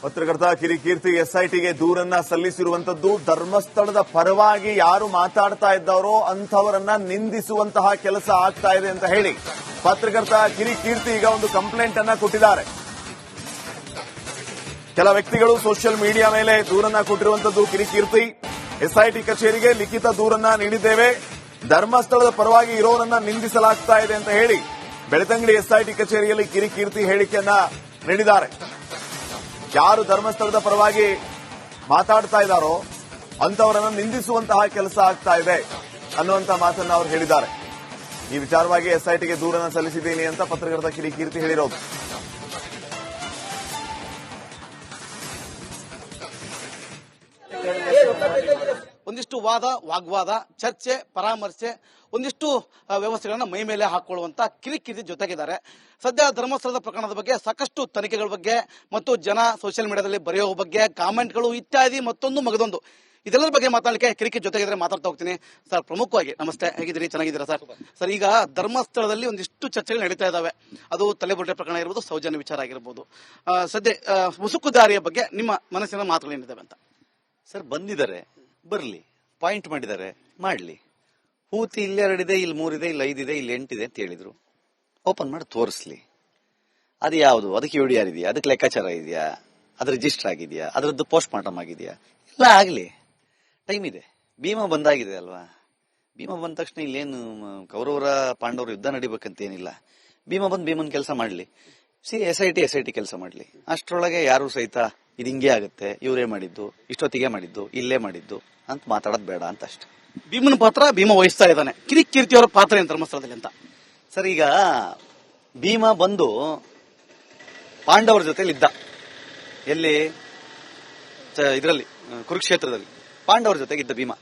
ಪತ್ರಕರ್ತ ಕಿರಿಕೀರ್ತಿ ಎಸ್ಐಟಿಗೆ ದೂರನ್ನ ಸಲ್ಲಿಸಿರುವಂತದ್ದು ಧರ್ಮಸ್ಥಳದ ಪರವಾಗಿ ಯಾರು ಮಾತಾಡ್ತಾ ಇದ್ದವರೋ ಅಂಥವರನ್ನ ನಿಂದಿಸುವಂತಹ ಕೆಲಸ ಆಗ್ತಾ ಇದೆ ಅಂತ ಹೇಳಿ ಪತ್ರಕರ್ತ ಕಿರಿಕೀರ್ತಿ ಈಗ ಒಂದು ಕಂಪ್ಲೇಂಟ್ ಅನ್ನ ಕೊಟ್ಟಿದ್ದಾರೆ. ಕೆಲ ವ್ಯಕ್ತಿಗಳು ಸೋಷಿಯಲ್ ಮೀಡಿಯಾ ಮೇಲೆ ದೂರನ್ನ ಕೊಟ್ಟಿರುವಂತದ್ದು. ಕಿರಿಕೀರ್ತಿ ಎಸ್ಐಟಿ ಕಚೇರಿಗೆ ಲಿಖಿತ ದೂರನ್ನ ನೀಡಿದ್ದೇವೆ, ಧರ್ಮಸ್ಥಳದ ಪರವಾಗಿ ಇರೋರನ್ನ ನಿಂದಿಸಲಾಗ್ತಾ ಇದೆ ಅಂತ ಹೇಳಿ ಬೆಳ್ತಂಗಡಿ ಎಸ್ಐಟಿ ಕಚೇರಿಯಲ್ಲಿ ಕಿರಿಕೀರ್ತಿ ಹೇಳಿಕೆಯನ್ನ ನೀಡಿದ್ದಾರೆ. ಯಾರು ಧರ್ಮಸ್ಥಳದ ಪರವಾಗಿ ಮಾತಾಡ್ತಾ ಇದ್ದಾರೋ ಅಂತವರನ್ನು ನಿಂದಿಸುವಂತಹ ಕೆಲಸ ಆಗ್ತಾ ಇದೆ ಅನ್ನುವಂತಹ ಮಾತನ್ನ ಅವರು ಹೇಳಿದ್ದಾರೆ. ಈ ವಿಚಾರವಾಗಿ ಎಸ್ಐಟಿಗೆ ದೂರನ್ನ ಸಲ್ಲಿಸಿದ್ದೀನಿ ಅಂತ ಪತ್ರಕರ್ತ ಕಿರಿಕೀರ್ತಿ ಹೇಳಿರೋದು. ಒಂದಿಷ್ಟು ವಾಗ್ವಾದ, ಚರ್ಚೆ, ಪರಾಮರ್ಶೆ, ಒಂದಿಷ್ಟು ವ್ಯವಸ್ಥೆಗಳನ್ನ ಮೈ ಮೇಲೆ ಹಾಕೊಳ್ಳುವಂತ ಕಿರಿಕಿರಿ ಜೊತೆಗಿದ್ದಾರೆ. ಸದ್ಯ ಧರ್ಮಸ್ಥಳದ ಪ್ರಕರಣದ ಬಗ್ಗೆ ಸಾಕಷ್ಟು ತನಿಖೆಗಳ ಬಗ್ಗೆ ಮತ್ತು ಜನ ಸೋಷಿಯಲ್ ಮೀಡಿಯಾದಲ್ಲಿ ಬರೆಯೋ ಬಗ್ಗೆ ಕಾಮೆಂಟ್ಗಳು ಇತ್ಯಾದಿ ಮತ್ತೊಂದು ಮಗದೊಂದು ಇದೆಲ್ಲರ ಬಗ್ಗೆ ಮಾತಾಡಲಿಕ್ಕೆ ಕಿರಿಕಿರಿ ಜೊತೆಗಿದ್ರೆ ಮಾತಾಡ್ತಾ ಹೋಗ್ತೀನಿ. ಸರ್, ಪ್ರಮುಖವಾಗಿ ನಮಸ್ತೆ, ಹೇಗಿದ್ದೀರಿ? ಚೆನ್ನಾಗಿದ್ದೀರಾ ಸರ್? ಸರ್, ಈಗ ಧರ್ಮಸ್ಥಳದಲ್ಲಿ ಒಂದಿಷ್ಟು ಚರ್ಚೆಗಳು ನಡೀತಾ ಇದಾವೆ. ಅದು ತಲೆಬುರುಡೆ ಪ್ರಕರಣ ಇರ್ಬೋದು, ಸೌಜನ್ಯ ವಿಚಾರ ಆಗಿರ್ಬೋದು. ಸದ್ಯ ಮುಸುಕುದಾರಿಯ ಬಗ್ಗೆ ನಿಮ್ಮ ಮನಸ್ಸಿನ ಮಾತುಗಳೇನಿದ್ದಾವೆ ಅಂತ? ಸರ್, ಬಂದಿದ್ದಾರೆ, ಬರ್ಲಿ, ಪಾಯಿಂಟ್ ಮಾಡಿದ್ದಾರೆ, ಮಾಡ್ಲಿ. ಹೂತಿ ಇಲ್ಲಿ 2 ಇದೆ, ಇಲ್ಲಿ 3 ಇದೆ, ಇಲ್ಲಿ 5 ಇದೆ, ಇಲ್ಲಿ 8 ಇದೆ ಅಂತ ಹೇಳಿದ್ರು. ಓಪನ್ ಮಾಡಿ ತೋರಿಸ್ಲಿ. ಅದು ಯಾವುದು? ಅದಕ್ಕೆ UDR ಇದೆಯಾ? ಅದಕ್ಕೆ ಲೆಕ್ಕಾಚಾರ ಇದೆಯಾ? ಅದ್ರ ರಿಜಿಸ್ಟರ್ ಆಗಿದೆಯಾ? ಅದರದ್ದು ಪೋಸ್ಟ್ ಮಾರ್ಟಮ್ ಆಗಿದೆಯಾ? ಎಲ್ಲ ಆಗ್ಲಿ, ಟೈಮ್ ಇದೆ. ಭೀಮಾ ಬಂದಾಗಿದೆ ಅಲ್ವಾ? ಭೀಮಾ ಬಂದ ತಕ್ಷಣ ಇಲ್ಲೇನು ಕೌರವರ ಪಾಂಡವರ ಯುದ್ಧ ನಡಿಬೇಕಂತ ಏನಿಲ್ಲ. ಭೀಮಾ ಬಂದು ಭೀಮನ್ ಕೆಲಸ ಮಾಡ್ಲಿ. SIT ಕೆಲಸ ಮಾಡ್ಲಿ. ಅಷ್ಟರೊಳಗೆ ಯಾರು ಸಹಿತ ಇದು ಹಿಂಗೆ ಆಗುತ್ತೆ, ಇವರೇ ಮಾಡಿದ್ದು, ಇಷ್ಟೊತ್ತಿಗೆ ಮಾಡಿದ್ದು, ಇಲ್ಲೇ ಮಾಡಿದ್ದು ಅಂತ ಮಾತಾಡೋದು ಬೇಡ ಅಂತ ಅಷ್ಟೇ. ಭೀಮನ ಪಾತ್ರ ಭೀಮ ವಹಿಸ್ತಾ ಇದ್ದಾನೆ, ಕಿರಿಕೀರ್ತಿ ಅವರ ಪಾತ್ರ ಏನು ಧರ್ಮಸ್ಥಳದಲ್ಲಿ ಅಂತ? ಸರ್, ಈಗ ಭೀಮ ಬಂದು ಪಾಂಡವರ ಜೊತೆಲಿ ಇದ್ದ. ಎಲ್ಲಿ? ಇದರಲ್ಲಿ ಕುರುಕ್ಷೇತ್ರದಲ್ಲಿ ಪಾಂಡವರ ಜೊತೆಗೆ ಇದ್ದ ಭೀಮ.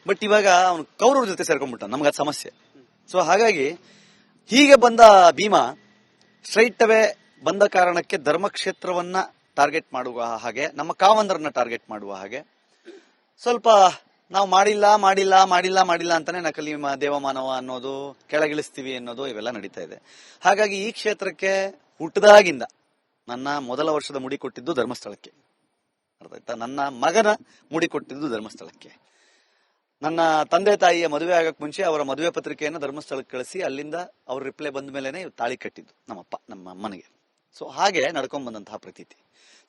ಬಟ್ ಇವಾಗ ಅವನು ಕೌರವರ ಜೊತೆ ಸೇರ್ಕೊಂಡ್ಬಿಟ್ಟ. ನಮ್ಗೆ ಅದು ಸಮಸ್ಯೆ. ಸೊ ಹಾಗಾಗಿ ಹೀಗೆ ಬಂದ ಭೀಮ ಸ್ಟ್ರೈಟ್ ಅವೇ ಬಂದ ಕಾರಣಕ್ಕೆ ಧರ್ಮಕ್ಷೇತ್ರವನ್ನ ಟಾರ್ಗೆಟ್ ಮಾಡುವ ಹಾಗೆ, ನಮ್ಮ ಕಾವಂದರನ್ನ ಟಾರ್ಗೆಟ್ ಮಾಡುವ ಹಾಗೆ, ಸ್ವಲ್ಪ ನಾವು ಮಾಡಿಲ್ಲ ಅಂತಾನೆ ನಕಲಿ ದೇವಮಾನವ ಅನ್ನೋದು, ಕೆಳಗಿಳಿಸ್ತೀವಿ ಅನ್ನೋದು ಇವೆಲ್ಲ ನಡೀತಾ ಇದೆ. ಹಾಗಾಗಿ ಈ ಕ್ಷೇತ್ರಕ್ಕೆ ಹುಟ್ಟದಾಗಿಂದ ನನ್ನ ಮೊದಲ ವರ್ಷದ ಮುಡಿ ಕೊಟ್ಟಿದ್ದು ಧರ್ಮಸ್ಥಳಕ್ಕೆ. ಅರ್ಥ ಆಯ್ತಾ? ನನ್ನ ಮಗನ ಮುಡಿ ಕೊಟ್ಟಿದ್ದು ಧರ್ಮಸ್ಥಳಕ್ಕೆ. ನನ್ನ ತಂದೆ ತಾಯಿಯ ಮದುವೆ ಆಗಕ್ ಮುಂಚೆ ಅವರ ಮದುವೆ ಪತ್ರಿಕೆಯನ್ನು ಧರ್ಮಸ್ಥಳಕ್ಕೆ ಕಳಿಸಿ ಅಲ್ಲಿಂದ ಅವ್ರ ರಿಪ್ಲೈ ಬಂದ ಮೇಲೆನೆ ತಾಳಿ ಕಟ್ಟಿದ್ದು ನಮ್ಮಪ್ಪ ನಮ್ಮ ಅಮ್ಮನಿಗೆ. ಸೊ ಹಾಗೆ ನಡ್ಕೊಂಡ್ ಬಂದಂತಹ ಪ್ರತೀತಿ.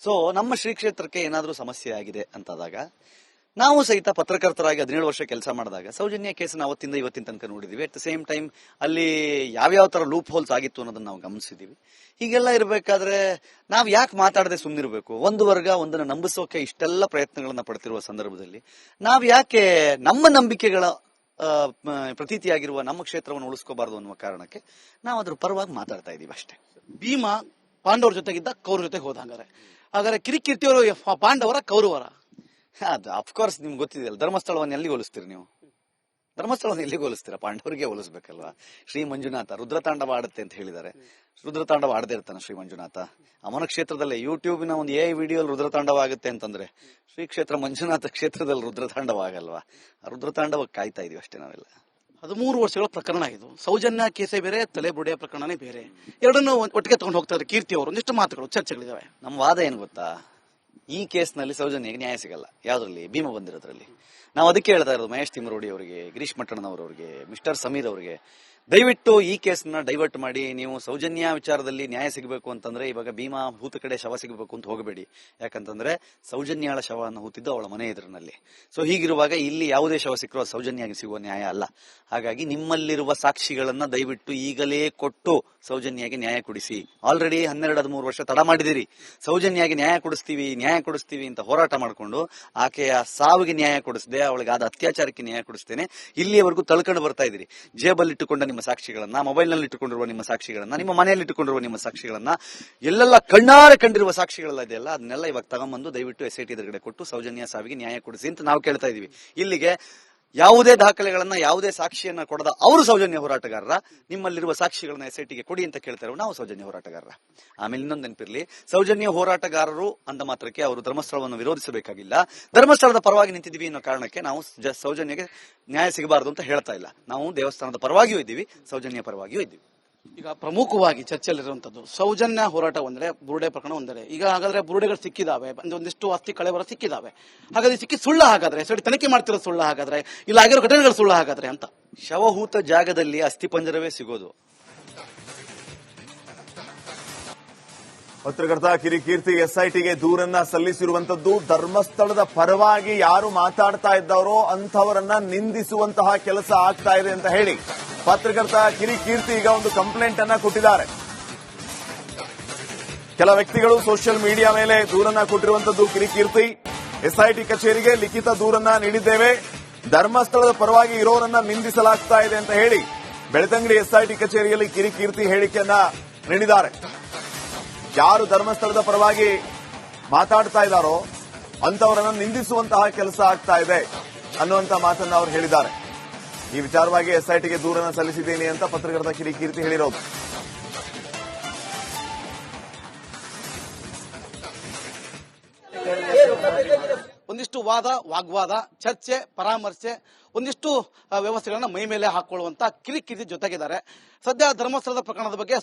ಸೊ ನಮ್ಮ ಶ್ರೀ ಕ್ಷೇತ್ರಕ್ಕೆ ಏನಾದ್ರೂ ಸಮಸ್ಯೆ ಆಗಿದೆ ಅಂತಾದಾಗ ನಾವು ಸಹಿತ ಪತ್ರಕರ್ತರಾಗಿ 17 ವರ್ಷ ಕೆಲಸ ಮಾಡಿದಾಗ ಸೌಜನ್ಯ ಕೇಸನ್ನ ಅವತ್ತಿಂದ ಇವತ್ತಿನ ತನಕ ನೋಡಿದೀವಿ. ಅಟ್ ದ ಸೇಮ್ ಟೈಮ್ ಅಲ್ಲಿ ಯಾವ್ಯಾವ ತರ ಲೂಪ್ ಹೋಲ್ಸ್ ಆಗಿತ್ತು ಅನ್ನೋದನ್ನ ನಾವು ಗಮನಿಸಿದೀವಿ. ಹೀಗೆಲ್ಲ ಇರಬೇಕಾದ್ರೆ ನಾವು ಯಾಕೆ ಮಾತಾಡದೆ ಸುಮ್ಮನಿರ್ಬೇಕು? ಒಂದು ವರ್ಗ ಒಂದನ್ನು ನಂಬಿಸೋಕೆ ಇಷ್ಟೆಲ್ಲ ಪ್ರಯತ್ನಗಳನ್ನ ಪಡ್ತಿರುವ ಸಂದರ್ಭದಲ್ಲಿ ನಾವು ಯಾಕೆ ನಮ್ಮ ನಂಬಿಕೆಗಳ ಪ್ರತೀತಿಯಾಗಿರುವ ನಮ್ಮ ಕ್ಷೇತ್ರವನ್ನು ಉಳಿಸ್ಕೋಬಾರದು ಅನ್ನುವ ಕಾರಣಕ್ಕೆ ನಾವು ಅದ್ರ ಪರವಾಗಿ ಮಾತಾಡ್ತಾ ಇದೀವಿ ಅಷ್ಟೇ. ಭೀಮ ಪಾಂಡವರ ಜೊತೆಗಿದ್ದ, ಕೌರವ ಜೊತೆಗೆ ಹೋದಂಗಾರೆ. ಹಾಗಾದ್ರೆ ಕಿರಿಕೀರ್ತಿಯವರು ಪಾಂಡವರ ಕೌರವರ? ಅದು ಅಫ್ಕೋರ್ಸ್ ನಿಮ್ಗೆ ಗೊತ್ತಿದೆಯಲ್ಲ. ಧರ್ಮಸ್ಥಳವನ್ನು ಎಲ್ಲಿಗೆ ಹೋಲಿಸ್ತೀರಿ ನೀವು? ಧರ್ಮಸ್ಥಳವನ್ನು ಎಲ್ಲಿಗೆ ಹೋಲಿಸ್ತೀರಾ? ಪಾಂಡವರಿಗೆ ಹೋಲಿಸ್ಬೇಕಲ್ವಾ? ಶ್ರೀ ಮಂಜುನಾಥ ರುದ್ರತಾಂಡವ ಆಡುತ್ತೆ ಅಂತ ಹೇಳಿದ್ದಾರೆ. ರುದ್ರತಾಂಡವ ಆಡದೇ ಇರ್ತಾನೆ ಶ್ರೀ ಮಂಜುನಾಥ? ಅವನ ಕ್ಷೇತ್ರದಲ್ಲೇ ಯೂಟ್ಯೂಬಿನ ಒಂದು ವಿಡಿಯೋ ರುದ್ರತಾಂಡವ ಆಗುತ್ತೆ ಅಂತಂದ್ರೆ ಶ್ರೀ ಕ್ಷೇತ್ರ ಮಂಜುನಾಥ ಕ್ಷೇತ್ರದಲ್ಲಿ ರುದ್ರತಾಂಡವ ಆಗಲ್ವಾ? ರುದ್ರತಾಂಡವಕ್ಕೆ ಕಾಯ್ತಾ ಇದೀವಿ ಅಷ್ಟೇ ನಾವೆಲ್ಲ. 13 ವರ್ಷಗಳ ಪ್ರಕರಣ ಇದು. ಸೌಜನ್ಯ ಕೇಸೇ ಬೇರೆ, ತಲೆಬುರುಡೆಯ ಪ್ರಕರಣನೇ ಬೇರೆ. ಎರಡನ್ನೂ ಒಟ್ಟಿಗೆ ತಗೊಂಡು ಹೋಗ್ತಾ ಇದ್ದಾರೆ ಕೀರ್ತಿ ಅವರು. ಒಂದಿಷ್ಟು ಮಾತುಗಳು, ಚರ್ಚೆಗಳಿದಾವೆ. ನಮ್ಮ ವಾದ ಏನ್ ಗೊತ್ತಾ? ಈ ಕೇಸ್ನಲ್ಲಿ ಸೌಜನ್ಯಗೆ ನ್ಯಾಯ ಸಿಗಲ್ಲ. ಯಾವ್ದ್ರಲ್ಲಿ? ಭೀಮ ಬಂದಿರೋದ್ರಲ್ಲಿ. ನಾವು ಅದಕ್ಕೆ ಹೇಳ್ತಾ ಇರೋದು ಮಹೇಶ್ ತಿಮ್ಮರೋಡಿ ಅವರಿಗೆ, ಗಿರೀಶ್ ಮಟ್ಟಣ್ಣನವರವರಿಗೆ, ಮಿಸ್ಟರ್ ಸಮೀರ್ ಅವರಿಗೆ, ದಯವಿಟ್ಟು ಈ ಕೇಸ್ನ ಡೈವರ್ಟ್ ಮಾಡಿ. ನೀವು ಸೌಜನ್ಯ ವಿಚಾರದಲ್ಲಿ ನ್ಯಾಯ ಸಿಗಬೇಕು ಅಂತಂದ್ರೆ ಇವಾಗ ಭೀಮಾ ಹೂತ ಕಡೆ ಶವ ಸಿಗಬೇಕು ಅಂತ ಹೋಗಬೇಡಿ. ಯಾಕಂತಂದ್ರೆ ಸೌಜನ್ಯಾಳ ಶವವನ್ನು ಹೂತಿದ್ದು ಅವಳ ಮನೆ ಎದುರಿನಲ್ಲಿ. ಸೊ ಹೀಗಿರುವಾಗ ಇಲ್ಲಿ ಯಾವುದೇ ಶವ ಸಿಕ್ಕರೂ ಅದು ಸೌಜನ್ಯಾಗಿ ಸಿಗುವ ನ್ಯಾಯ ಅಲ್ಲ. ಹಾಗಾಗಿ ನಿಮ್ಮಲ್ಲಿರುವ ಸಾಕ್ಷಿಗಳನ್ನ ದಯವಿಟ್ಟು ಈಗಲೇ ಕೊಟ್ಟು ಸೌಜನ್ಯಾಗೆ ನ್ಯಾಯ ಕೊಡಿಸಿ. ಆಲ್ರೆಡಿ 12-13 ವರ್ಷ ತಡ ಮಾಡಿದಿರಿ. ಸೌಜನ್ಯಾಗೆ ನ್ಯಾಯ ಕೊಡಿಸ್ತೀವಿ ಅಂತ ಹೋರಾಟ ಮಾಡಿಕೊಂಡು ಆಕೆಯ ಸಾವಿಗೆ ನ್ಯಾಯ ಕೊಡಿಸದೆ, ಅವಳಿಗೆ ಆದ ಅತ್ಯಾಚಾರಕ್ಕೆ ನ್ಯಾಯ ಕೊಡಿಸ್ತೇನೆ ಇಲ್ಲಿಯವರೆಗೂ ತಳ್ಕೊಂಡು ಬರ್ತಾ ಇದ್ದೀರಿ. ಜೇಬಲ್ಲಿ ಇಟ್ಟುಕೊಂಡ ನಿಮ್ಮ ಸಾಕ್ಷಿಗಳನ್ನ, ಮೊಬೈಲ್ ನಲ್ಲಿ ಇಟ್ಟುಕೊಂಡಿರುವ ನಿಮ್ಮ ಸಾಕ್ಷಿಗಳನ್ನ, ನಿಮ್ಮ ಮನೆಯಲ್ಲಿ ಇಟ್ಟುಕೊಂಡಿರುವ ನಿಮ್ಮ ಸಾಕ್ಷಿಗಳನ್ನ, ಎಲ್ಲೆಲ್ಲ ಕಣ್ಣಾರೆ ಕಂಡಿರುವ ಸಾಕ್ಷಿಗಳೆಲ್ಲ ಇದೆಯಲ್ಲ, ಅದನ್ನೆಲ್ಲ ಇವಾಗ ತಗೊಂಬಂದು ದಯವಿಟ್ಟು SIT ಎದುರುಗಡೆ ಕೊಟ್ಟು ಸೌಜನ್ಯ ಸಾವಿಗೆ ನ್ಯಾಯ ಕೊಡಿಸಿ ಅಂತ ನಾವು ಕೇಳ್ತಾ ಇದೀವಿ. ಇಲ್ಲಿಗೆ ಯಾವುದೇ ದಾಖಲೆಗಳನ್ನ, ಯಾವುದೇ ಸಾಕ್ಷಿಯನ್ನ ಕೊಡದ ಅವರು ಸೌಜನ್ಯ ಹೋರಾಟಗಾರರ, ನಿಮ್ಮಲ್ಲಿರುವ ಸಾಕ್ಷಿಗಳನ್ನ SITಗೆ ಕೊಡಿ ಅಂತ ಕೇಳ್ತಾರೆ. ನಾವು ಸೌಜನ್ಯ ಹೋರಾಟಗಾರರ. ಆಮೇಲೆ ಇನ್ನೊಂದು ನೆನಪಿರ್ಲಿ, ಸೌಜನ್ಯ ಹೋರಾಟಗಾರರು ಅಂದ ಮಾತ್ರಕ್ಕೆ ಅವರು ಧರ್ಮಸ್ಥಳವನ್ನು ವಿರೋಧಿಸಬೇಕಾಗಿಲ್ಲ. ಧರ್ಮಸ್ಥಳದ ಪರವಾಗಿ ನಿಂತಿದ್ದೀವಿ ಅನ್ನೋ ಕಾರಣಕ್ಕೆ ನಾವು ಸೌಜನ್ಯಗೆ ನ್ಯಾಯ ಸಿಗಬಾರದು ಅಂತ ಹೇಳ್ತಾ ಇಲ್ಲ. ನಾವು ದೇವಸ್ಥಾನದ ಪರವಾಗಿಯೂ ಇದ್ದೀವಿ, ಸೌಜನ್ಯ ಪರವಾಗಿಯೂ ಇದ್ದೀವಿ. ಈಗ ಪ್ರಮುಖವಾಗಿ ಚರ್ಚೆಯಲ್ಲಿರುವಂತದ್ದು ಸೌಜನ್ಯ ಹೋರಾಟ ಒಂದೆಡೆ, ಬುರುಡೆ ಪ್ರಕರಣ ಒಂದೆಡೆ. ಈಗ ಹಾಗಾದ್ರೆ ಬುರುಡೆಗಳು ಸಿಕ್ಕಿದಾವೆ, ಒಂದಿಷ್ಟು ಆಸ್ತಿ ಕಳೆಬರ ಸಿಕ್ಕಿದಾವೆ. ಹಾಗಾದ್ರೆ ಸಿಕ್ಕಿ ಸುಳ್ಳ ಹಾಗಾದ್ರೆ ಸರಿ ತನಿಖೆ ಮಾಡ್ತಿರೋ ಸುಳ್ಳ ಹಾಗಾದ್ರೆ, ಇಲ್ಲ ಆಗಿರೋ ಘಟನೆಗಳು ಸುಳ್ಳ ಹಾಗಾದ್ರೆ ಅಂತ. ಶವಹೂತ ಜಾಗದಲ್ಲಿ ಅಸ್ಥಿಪಂಜರವೇ ಸಿಗೋದು. ಪತ್ರಕರ್ತ ಕಿರಿಕೀರ್ತಿ ಎಸ್ಐಟಿಗೆ ದೂರನ್ನ ಸಲ್ಲಿಸಿರುವಂತದ್ದು ಧರ್ಮಸ್ಥಳದ ಪರವಾಗಿ ಯಾರು ಮಾತಾಡ್ತಾ ಇದ್ದವರೋ ಅಂಥವರನ್ನ ನಿಂದಿಸುವಂತಹ ಕೆಲಸ ಆಗ್ತಾ ಇದೆ ಅಂತ ಹೇಳಿ ಪತ್ರಕರ್ತ ಕಿರಿಕೀರ್ತಿ ಈಗ ಒಂದು ಕಂಪ್ಲೇಂಟ್ ಅನ್ನ ಕೊಟ್ಟಿದ್ದಾರೆ. ಕೆಲ ವ್ಯಕ್ತಿಗಳು ಸೋಷಿಯಲ್ ಮೀಡಿಯಾ ಮೇಲೆ ದೂರನ್ನ ಕೊಟ್ಟಿರುವಂತದ್ದು. ಕಿರಿಕೀರ್ತಿ ಎಸ್ಐಟಿ ಕಚೇರಿಗೆ ಲಿಖಿತ ದೂರನ್ನ ನೀಡಿದ್ದೇವೆ, ಧರ್ಮಸ್ಥಳದ ಪರವಾಗಿ ಇರೋರನ್ನ ನಿಂದಿಸಲಾಗ್ತಾ ಇದೆ ಅಂತ ಹೇಳಿ ಬೆಳ್ತಂಗಡಿ ಎಸ್ಐಟಿ ಕಚೇರಿಯಲ್ಲಿ ಕಿರಿಕೀರ್ತಿ ಹೇಳಿಕೆಯನ್ನ ನೀಡಿದ್ದಾರೆ. ಯಾರು ಧರ್ಮಸ್ಥಳದ ಪರವಾಗಿ ಮಾತಾಡ್ತಾ ಇದ್ದಾರೋ ಅಂತವರನ್ನು ನಿಂದಿಸುವಂತಹ ಕೆಲಸ ಆಗ್ತಾ ಇದೆ ಅನ್ನುವಂತ ಮಾತನ್ನ ಅವರು ಹೇಳಿದ್ದಾರೆ. ಈ ವಿಚಾರವಾಗಿ ಎಸ್ಐಟಿಗೆ ದೂರನ್ನ ಸಲ್ಲಿಸಿದ್ದೀನಿ ಅಂತ ಪತ್ರಕರ್ತ ಕಿರಿಕೀರ್ತಿ ಹೇಳಿರೋದು. ಒಂದಿಷ್ಟು ವಾದ, ವಾಗ್ವಾದ, ಚರ್ಚೆ, ಪರಾಮರ್ಶೆ, ಒಂದಿಷ್ಟು ವ್ಯವಸ್ಥೆಗಳನ್ನ ಮೈ ಮೇಲೆ ಹಾಕೊಳ್ಳುವಂತ ಕಿರಿಕಿರಿ ಜೊತೆಗಿದ್ದಾರೆ. ಸದ್ಯ ಧರ್ಮಸ್ಥಳದ ಪ್ರಕರಣದ ಬಗ್ಗೆ